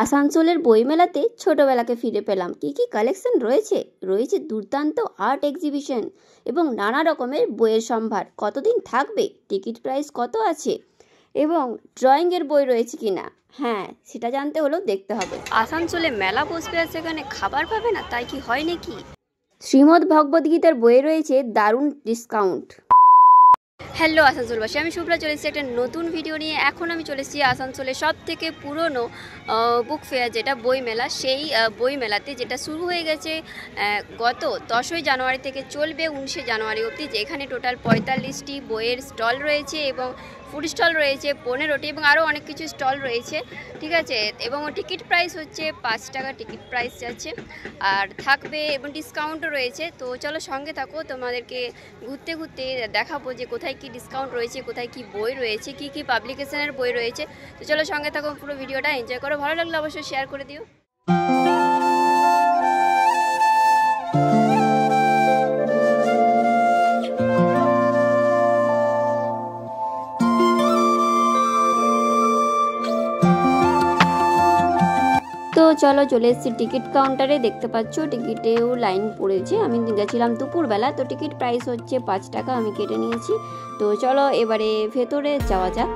আসানসোলের বইমেলাতে ছোটবেলাকে ফিরে পেলাম। কি কি কালেকশন রয়েছে? রয়েছে দুর্দান্ত আর্ট এক্সিবিশন এবং নানা রকমের বইয়ের সম্ভার। কতদিন থাকবে? টিকিট প্রাইস কত আছে? এবং ড্রয়িংয়ের বই রয়েছে কিনা? হ্যাঁ, সেটা জানতে হলেও দেখতে হবে। আসানসোলে মেলা বসবে আর সেখানে খাবার পাবে না, তাই কি হয় নাকি? শ্রীমদ্ ভগবদ্গীতার বইয়ে রয়েছে দারুণ ডিসকাউন্ট। হ্যালো আসানসোলবাসী, আমি শুভ্রা চলে এসেছি একটা নতুন ভিডিও নিয়ে। এখন আমি চলে এসেছি আসানসোলের সব থেকে পুরনো বুক ফেয়ার, যেটা বইমেলা। সেই বইমেলাতে যেটা শুরু হয়ে গেছে গত 10ই জানুয়ারি থেকে, চলবে 19শে জানুয়ারি অবধি। যেখানে টোটাল 45টি বইয়ের স্টল রয়েছে এবং ফুড স্টল রয়েছে 15টি এবং আরও অনেক কিছু স্টল রয়েছে, ঠিক আছে। এবং টিকিট প্রাইস হচ্ছে 5 টাকা টিকিট প্রাইস যাচ্ছে, আর থাকবে এবং ডিসকাউন্টও রয়েছে। তো চলো সঙ্গে থাকো, তোমাদেরকে ঘুরতে ঘুরতে দেখাবো যে কোথায় কি ডিসকাউন্ট রয়েছে, কোথায় কি বই রয়েছে, কি কি পাবলিকেশনের বই রয়েছে। তো চলো সঙ্গে থাকো, পুরো ভিডিওটা এনজয় করো। ভালো লাগলে অবশ্যই শেয়ার করে দিও। তো চলো চলে এসেছি টিকিট কাউন্টারে। দেখতে পাচ্ছ টিকিটেও লাইন পড়েছে। আমি গেছিলাম দুপুরবেলা, তো টিকিট প্রাইস হচ্ছে 5 টাকা, আমি কেটে নিয়েছি। তো চলো এবারে ভেতরে যাওয়া যাক।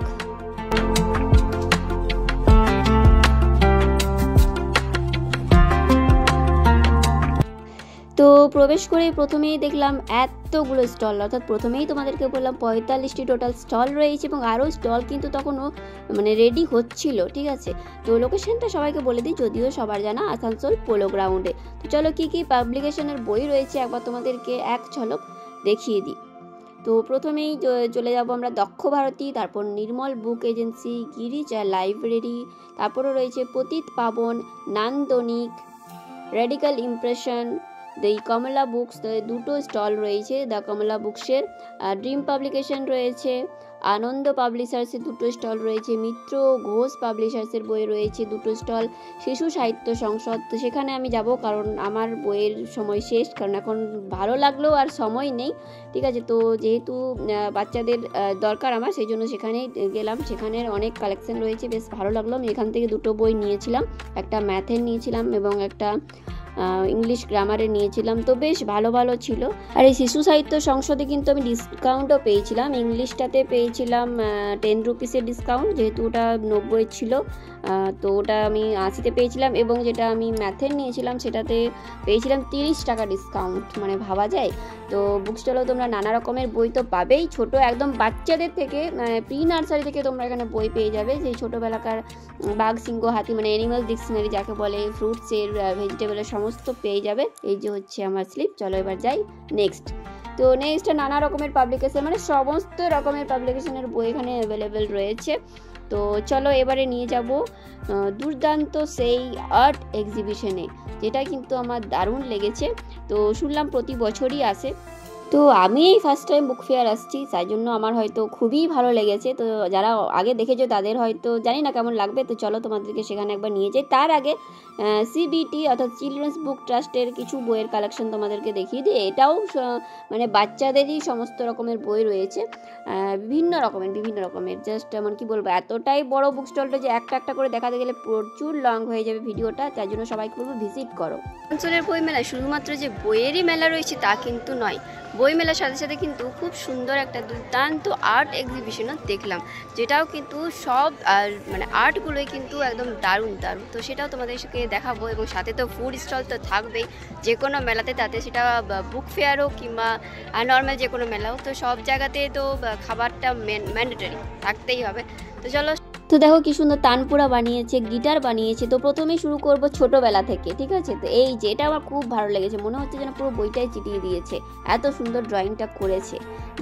তো প্রবেশ করে প্রথমেই দেখলাম এতগুলো স্টল, অর্থাৎ প্রথমেই তোমাদেরকে বললাম 45টি টোটাল স্টল রয়েছে এবং আরও স্টল কিন্তু তখনও রেডি হচ্ছিল, ঠিক আছে। তো লোকেশনটা সবাইকে বলে দিই, যদিও সবার জানা, আসানসোল পোলো গ্রাউন্ডে। তো চলো কী কী পাবলিকেশনের বই রয়েছে একবার তোমাদেরকে এক ঝলক দেখিয়ে দিই। তো প্রথমেই চলে যাব আমরা দক্ষ ভারতী, তারপর নির্মল বুক এজেন্সি, গিরিজা লাইব্রেরি, তারপরও রয়েছে পতিত পাবন, নান্দনিক, radical impression, the Kamala books, দুটো স্টল রয়েছে দ্য কমলা বুকসের। ড্রিম পাবলিকেশন রয়েছে, আনন্দ পাবলিশার্সের দুটো স্টল রয়েছে, মিত্র ঘোষ পাবলিশার্সের বই রয়েছে দুটো স্টল, শিশু সাহিত্য সংসদ। তো সেখানে আমি যাব, কারণ আমার বইয়ের সময় শেষ, কারণ এখন ভালো লাগলেও আর সময় নেই, ঠিক আছে। তো যেহেতু বাচ্চাদের দরকার আমার, সেই জন্য সেখানেই গেলাম। সেখানের অনেক কালেকশন রয়েছে, বেশ ভালো লাগলো। আমি এখান থেকে দুটো বই নিয়েছিলাম, একটা ম্যাথের নিয়েছিলাম এবং একটা ইংলিশ গ্রামারে নিয়েছিলাম। তো বেশ ভালো ভালো ছিল। আর এই শিশু সাহিত্য সংসদে কিন্তু আমি ডিসকাউন্টও পেয়েছিলাম। ইংলিশটাতে পেয়েছিলাম 10 রুপিসের ডিসকাউন্ট, যেহেতু ওটা 90 ছিল, তো ওটা আমি 80-তে পেয়েছিলাম। এবং যেটা আমি ম্যাথের নিয়েছিলাম সেটাতে পেয়েছিলাম 30 টাকা ডিসকাউন্ট, মানে ভাবা যায়। তো বুক স্টলেও তোমরা নানা রকমের বই তো পাবেই, ছোট একদম বাচ্চাদের থেকে, প্রি নার্সারি থেকে তোমরা এখানে বই পেয়ে যাবে। সেই ছোটোবেলাকার বাঘ, সিংহ, হাতি, মানে অ্যানিমাল ডিকশনারি যাকে বলে, ফ্রুটসের, ভেজিটেবলের সমস্ত পেয়ে যাবে। এই যে হচ্ছে আমার স্লিপ। চলো এবার যাই নেক্সট। তো নেক্সট নানা রকমের পাবলিকেশন, মানে সমস্ত রকমের পাবলিকেশনের বই এখানে অ্যাভেলেবেল রয়েছে। তো চলো এবারে নিয়ে যাব দুর্দান্ত সেই আর্ট এক্সিবিশনে, যেটা কিন্তু আমার দারুণ লেগেছে। তো শুনলাম প্রতি বছরই আসে, তো আমি এই ফার্স্ট টাইম বুক ফেয়ার আসছি, তাই জন্য আমার হয়তো খুবই ভালো লেগেছে। তো যারা আগে দেখেছো তাদের হয়তো জানি না কেমন লাগবে। তো চলো তোমাদেরকে সেখানে একবার নিয়ে যাই। তার আগে সিবিটি অর্থাৎ চিলড্রেন্স বুক ট্রাস্টের কিছু বইয়ের কালেকশন তোমাদেরকে দেখিয়ে দিই। এটাও মানে বাচ্চাদেরই সমস্ত রকমের বই রয়েছে, বিভিন্ন রকমের। জাস্ট এমন কি বলবো, এতটাই বড় বুক স্টলটা যে একটা একটা করে দেখাতে গেলে প্রচুর লং হয়ে যাবে ভিডিওটা, তাই জন্য সবাইকে বলবো ভিজিট করো। আসানসোলের বই মেলায় শুধুমাত্র যে বইয়েরই মেলা রয়েছে তা কিন্তু নয়, বই মেলার সাথে সাথে কিন্তু খুব সুন্দর একটা দুর্দান্ত আর্ট এক্সিবিশনও দেখলাম, যেটাও কিন্তু সব মানে আর্টগুলোই কিন্তু একদম দারুণ। তো সেটাও তোমাদেরকে দেখাবো। এবং সাথে তো ফুড স্টল তো থাকবেই যে কোনো মেলাতে, তাতে সেটা বুক ফেয়ার হোক কিংবা নর্মাল যে কোনো মেলা হোক, তো সব জায়গাতে তো খাবারটা ম্যান্ডেটরি থাকতেই হবে। তো চলো। তো দেখো কি সুন্দর তানপুরা বানিয়েছে, গিটার বানিয়েছে। তো প্রথমেই শুরু করব ছোটবেলা থেকে, ঠিক আছে। তো এই যে এটা আমার খুব ভালো লেগেছে, মনে হচ্ছে যেন পুরো বইটাই চিটিয়ে দিয়েছে, এত সুন্দর ড্রয়িংটা করেছে,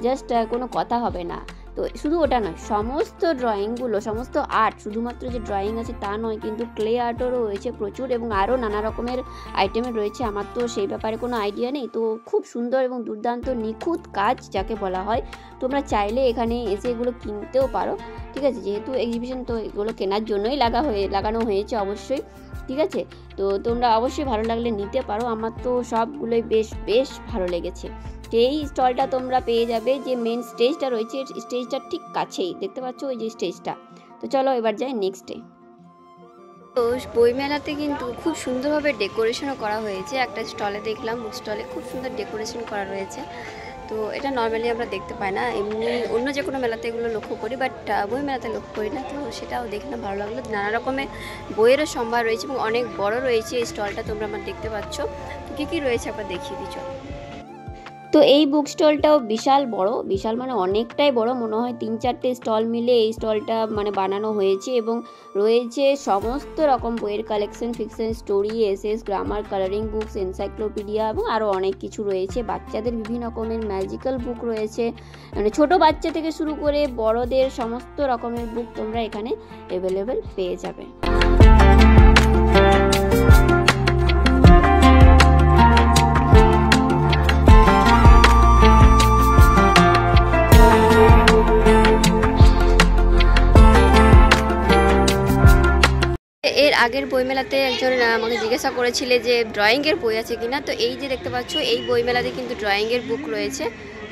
জাস্ট কোনো কথা হবে না। তো শুধু ওটা নয়, সমস্ত ড্রয়িংগুলো, সমস্ত আর্ট, শুধুমাত্র যে ড্রয়িং আছে তা নয়, কিন্তু ক্লে আর্টও রয়েছে প্রচুর এবং আরও নানা রকমের আইটেমের রয়েছে। আমার তো সেই ব্যাপারে কোনো আইডিয়া নেই। তো খুব সুন্দর এবং দুর্দান্ত নিখুঁত কাজ যাকে বলা হয়। তোমরা চাইলে এখানে এসে এগুলো কিনতেও পারো, ঠিক আছে। যেহেতু এক্সিবিশন, তো এগুলো কেনার জন্যই লাগানো হয়েছে অবশ্যই, ঠিক আছে। তো তোমরা অবশ্যই ভালো লাগলে নিতে পারো। আমার তো সবগুলোই বেশ ভালো লেগেছে। এই স্টলটা তোমরা পেয়ে যাবে যে মেন স্টেজটা রয়েছে, স্টেজটা ঠিক কাছেই দেখতে পাচ্ছ, ওই যে স্টেজটা। তো চলো এবার যাই নেক্সটে। তো বইমেলাতে কিন্তু খুব সুন্দরভাবে ডেকোরেশনও করা হয়েছে। একটা স্টলে দেখলাম, বুক স্টলে খুব সুন্দর ডেকোরেশন করা রয়েছে। তো এটা নর্মালি আমরা দেখতে পাই না, এমনি অন্য যে কোনো মেলাতে এগুলো লক্ষ্য করি, বাট বই মেলাতে লক্ষ্য করি না। তো সেটাও দেখলাম, ভালো লাগলো। নানা রকমের বইয়েরও সম্ভার রয়েছে এবং অনেক বড় রয়েছে এই স্টলটা, তোমরা আমার দেখতে পাচ্ছ। তো কী কী রয়েছে আবার দেখিয়ে দিচ্ছ। তো এই বুক স্টলটাও বিশাল বড়, বিশাল মানে অনেকটাই বড়, মনে হয় 3-4টে স্টল মিলে এই স্টলটা মানে বানানো হয়েছে। এবং রয়েছে সমস্ত রকম বইয়ের collection, fiction, story, essays, grammar, colouring books, encyclopaedia এবং আরও অনেক কিছু রয়েছে। বাচ্চাদের বিভিন্ন রকমের ম্যাজিক্যাল বুক রয়েছে, মানে ছোট বাচ্চা থেকে শুরু করে বড়দের সমস্ত রকমের বুক তোমরা এখানে অ্যাভেলেবেল পেয়ে যাবে। এর আগের বইমেলাতে একজন আমাকে জিজ্ঞাসা করেছিলে যে ড্রয়িংয়ের বই আছে কিনা। তো এই যে দেখতে পাচ্ছ, এই বইমেলাতে কিন্তু ড্রয়িংয়ের বুক রয়েছে,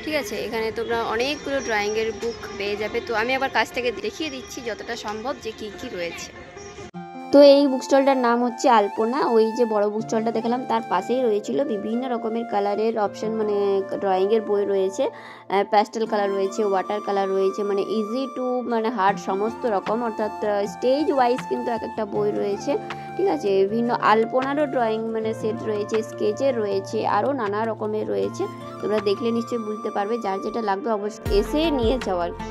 ঠিক আছে। এখানে তোমরা অনেকগুলো ড্রয়িংয়ের বুক পেয়ে যাবে। তো আমি আবার কাছ থেকে দেখিয়ে দিচ্ছি যতটা সম্ভব যে কী কী রয়েছে। তো এই বুক স্টলটার নাম হচ্ছে আলপনা। ওই যে বড় বুক স্টলটা দেখালাম তার পাশেই রয়েছিল বিভিন্ন রকমের কালারের অপশন, মানে ড্রয়িংয়ের বই রয়েছে, প্যাস্টেল কালার রয়েছে, ওয়াটার কালার রয়েছে, মানে ইজি টু মানে হার্ড সমস্ত রকম, অর্থাৎ স্টেজ ওয়াইজ কিন্তু এক একটা বই রয়েছে, ঠিক আছে। বিভিন্ন আলপনারও ড্রয়িং মানে সেট রয়েছে, স্কেচের রয়েছে, আরও নানা রকমের রয়েছে। তোমরা দেখলে নিশ্চয়ই বুঝতে পারবে, যার যেটা লাগবে অবশ্যই এসে নিয়ে যাও আর কি।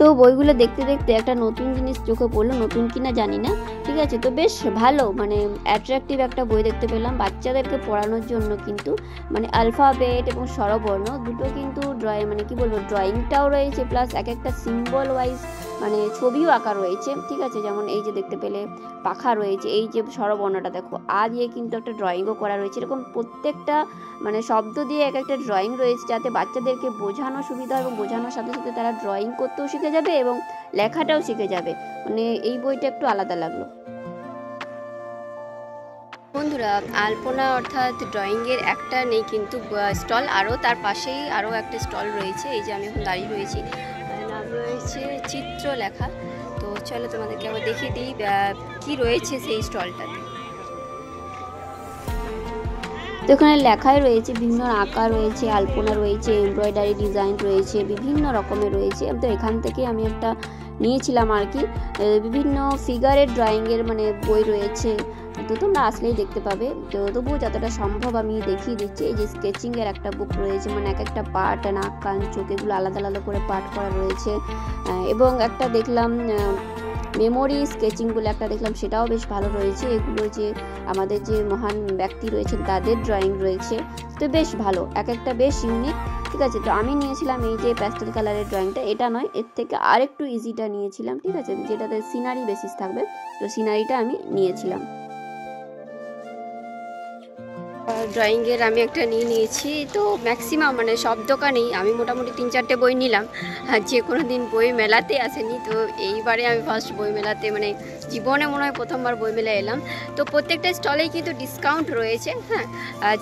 তো বইগুলো দেখতে দেখতে একটা নতুন জিনিস চোখে পড়লো, নতুন কিনা জানি না, ঠিক আছে। তো বেশ ভালো, মানে অ্যাট্রাকটিভ একটা বই দেখতে পেলাম বাচ্চাদেরকে পড়ানোর জন্য। কিন্তু মানে আলফাবেট এবং স্বরবর্ণ দুটো কিন্তু মানে কি বলবো, ড্রয়িংটাও রয়েছে, প্লাস এক একটা সিম্বল ওয়াইজ মানে ছবিও আঁকা রয়েছে, ঠিক আছে। যেমন এই যে দেখতে পেলে পাখা রয়েছে, এই যে স্বরবর্ণটা দেখো দিয়ে কিন্তু একটা ড্রয়িংও করা রয়েছে। এরকম প্রত্যেকটা মানে শব্দ দিয়ে এক একটা ড্রয়িং রয়েছে, যাতে বাচ্চাদেরকে বোঝানো সুবিধা এবং বোঝানোর সাথে সাথে তারা ড্রয়িং করতেও শিখে যাবে এবং লেখাটাও শিখে যাবে। মানে এই বইটা একটু আলাদা লাগলো। বন্ধুরা, আলপনা অর্থাৎ ড্রয়িংয়ের একটা নেই কিন্তু স্টল, আরও তার পাশেই আরও একটা স্টল রয়েছে। এই যে আমি এখন দাঁড়িয়ে রয়েছি, নাম রয়েছে চিত্র লেখা। তো চলো তোমাদেরকে আবার দেখিয়ে দিই কি রয়েছে সেই স্টলটাতে। তো এখানে লেখাই রয়েছে, বিভিন্ন আঁকা রয়েছে, আলপনা রয়েছে, এমব্রয়ডারি ডিজাইন রয়েছে, বিভিন্ন রকমের রয়েছে। তো এখান থেকে আমি একটা নিয়েছিলাম আর কি, বিভিন্ন ফিগারের ড্রয়িংয়ের মানে বই রয়েছে। তো তোমরা আসলেই দেখতে পাবে। তো তবুও যতটা সম্ভব আমি দেখিয়ে দিচ্ছি। এই যে স্কেচিংয়ের একটা বুক রয়েছে, মানে এক একটা পার্ট, নাক, কান, চোখ এগুলো আলাদা আলাদা করে পার্ট করা রয়েছে। এবং একটা দেখলাম মেমোরি স্কেচিং বলে একটা দেখলাম, সেটাও বেশ ভালো রয়েছে। এগুলো যে আমাদের যে মহান ব্যক্তি রয়েছেন তাদের ড্রয়িং রয়েছে। তো বেশ ভালো, এক একটা বেশ ইউনিক, ঠিক আছে। তো আমি নিয়েছিলাম এই যে প্যাস্টেল কালারের ড্রয়িংটা, এটা নয়, এর থেকে আরেকটু ইজিটা নিয়েছিলাম, ঠিক আছে, যেটাতে সিনারি বেসিস থাকবে। তো সিনারিটা আমি নিয়েছিলাম। ড্রয়িংয়ের আমি একটা নিয়েছি। তো ম্যাক্সিমাম মানে সব দোকানেই আমি মোটামুটি 3-4টে বই নিলাম, যে কোনো দিন বই মেলাতে আসেনি। তো এইবারে আমি ফার্স্ট বই মেলাতে, মানে জীবনে মনে হয় প্রথমবার বই মেলায় এলাম। তো প্রত্যেকটা স্টলেই কিন্তু ডিসকাউন্ট রয়েছে, হ্যাঁ,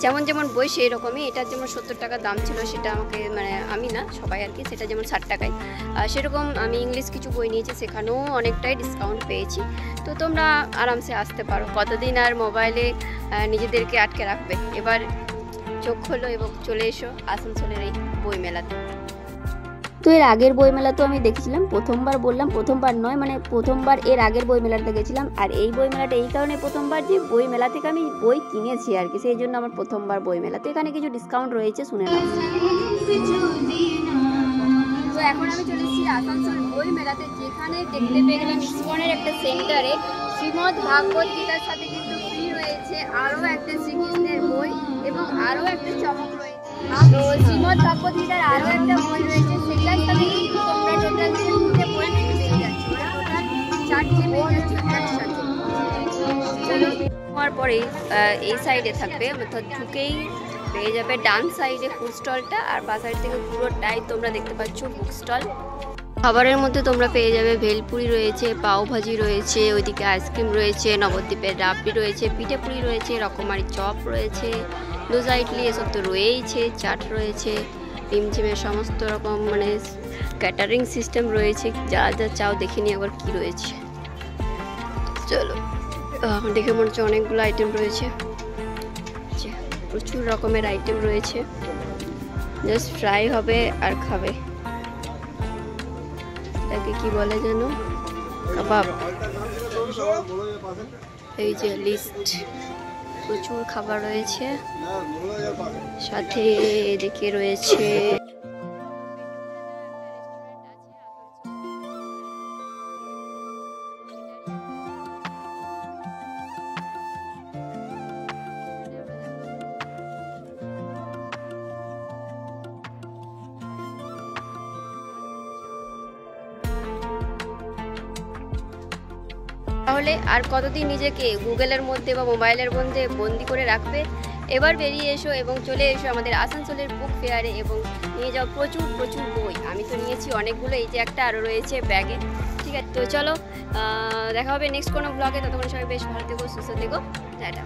যেমন যেমন বই সেই রকমই। এটার যেমন 70 টাকা দাম ছিল, সেটা আমাকে মানে আমি না সবাই আর কি, সেটা যেমন 60 টাকায়। সেরকম আমি ইংলিশ কিছু বই নিয়েছি, সেখানেও অনেকটাই ডিসকাউন্ট পেয়েছি। তো তোমরা আরামসে আসতে পারো, কতদিন আর মোবাইলে নিজেদেরকে আটকে রাখবে। এবার চোখ খোলো এবং চলে এসো আসানসোলের এই বই মেলাতে। তো এর আগের বই মেলা তো আমি দেখেছিলাম, প্রথমবার বললাম, প্রথমবার নয়, মানে প্রথমবার এর আগের বই মেলাতে গেছিলাম। আর এই বই মেলাটা এই কারণে প্রথমবার যে বই মেলা থেকে আমি বই কিনেছি আর কি, সেই জন্য আমার প্রথমবার বই মেলা। তো এখানে কিছু ডিসকাউন্ট রয়েছে, শুনে নাও। তো এখন আমি চলে এসেছি আসানসোল বই মেলাতে, যেখানে দেখতে পেয়ে গেলাম ইসকনের একটা সেন্টারে শ্রীমদ ভাগবত গীতার সাথে কিন্তু ফ্রি রয়েছে আরও একটা শ্রীকৃষ্ণের বই এবং আরও একটা চমক রয়েছে। তো শ্রীমদ ভাগবত গীতার আরও একটা বই রয়েছে, সেটার সাথে কিন্তু তোমরা টোটাল 3টে বই পেয়ে যাচ্ছ, টোটাল 4টে পেয়ে যাচ্ছ একসাথে। চলো, হওয়ার পরেই এই সাইডে থাকবে, অর্থাৎ ঢুকেই পেয়ে যাবে ডান সাইডে ফুড স্টলটা, আর বা সাইড থেকে পুরোটাই তোমরা দেখতে পাচ্ছ বুক স্টল। খাবারের মধ্যে তোমরা পেয়ে যাবে ভেলপুরি রয়েছে, পাওভাজি রয়েছে, ওইদিকে আইসক্রিম রয়েছে, নবদ্বীপের রাবড়ি রয়েছে, পিঠেপুরি রয়েছে, রকমারি চপ রয়েছে, লুজা ইডলি, এসব তো রয়েইছে, চাট রয়েছে, টিমঝিমের সমস্ত রকম মানে ক্যাটারিং সিস্টেম রয়েছে, যা যা চাও দেখে নিই একবার কী রয়েছে। চলো দেখে মনে হচ্ছে অনেকগুলো আইটেম রয়েছে, প্রচুর রকমের আইটেম রয়েছে। জাস্ট ফ্রাই হবে আর খাবে, এটাকে কি বলে যেন, কাবাব। এই যে লিস্ট, প্রচুর খাবার রয়েছে, সাথে এদিকে রয়েছে তাহলে আর কতদিন নিজেকে গুগলের মধ্যে বা মোবাইলের মধ্যে বন্দি করে রাখবে। এবার বেরিয়ে এসো এবং চলে এসো আমাদের আসানসোলের বুক ফেয়ারে এবং নিয়ে যাও প্রচুর প্রচুর বই। আমি তো নিয়েছি অনেকগুলো, এই যে একটা আরও রয়েছে ব্যাগে। ঠিক আছে, তো চলো দেখা হবে নেক্সট কোনো ব্লগে। ততক্ষণ সবাই বেশ ভালো থেকো, সুস্থ থেকো, টাটা।